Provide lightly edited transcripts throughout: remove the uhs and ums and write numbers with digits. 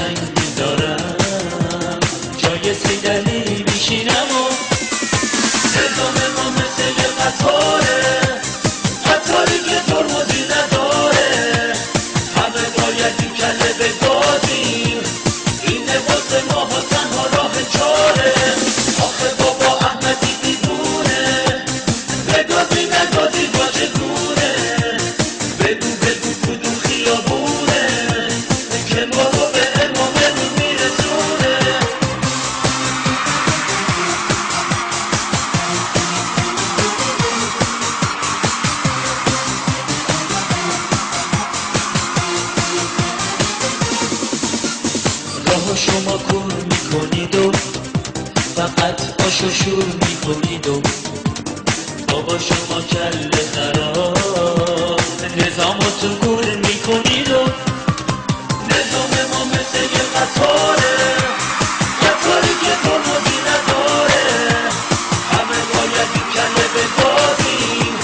قشنگ میذارم، جای صیدلی میشینم و نظام ما مثل یه قطاره، قطاری که ترمزی نداره، همه باید این کله بگازیم، اینه واسه ماها تنها راه چاره. آخه بابا احمدی دیوونه، بگازی نگازی با چگونه، بگو بگو کدوم خیابونه که ما رو به اماممون میرسونه. راه شما کور میکنید و فقط آش و شور میکنید و بابا شما کله خراب نظامتون گول میکنید و نظام ما مثل یه قطاره، قطاری که ترمزی نداره، همه باید این کله بگازیم،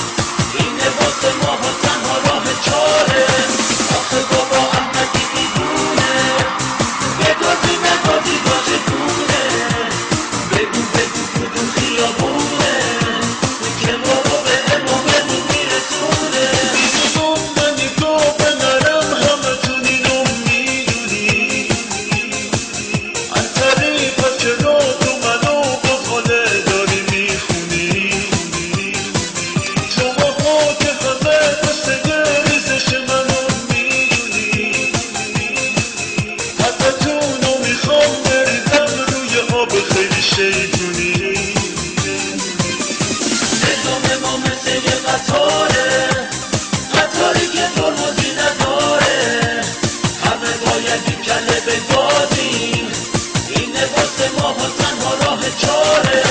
اینه واسه ماها تنها راه چاره. آخه بابا احمدی دیوونه، بگازی نگازی با چگونه، بگو بگو کدوم خیابونه که ما رو به اماممون میرسونه. میدونم من نگاه بنرم همتون اینو میدونی، از طریق از چرا تو منو بخاله داری میخونی، شماها که همه مثل یه ریزش منو میدونی، حقتونو میخوام بریزم روی آب خیلی شیطونی. نظام ما مثل یه قطاره، قطاری که ترمزی نداره، همه باید این کله بگازیم، اینه واسه ماها تنها راه چاره.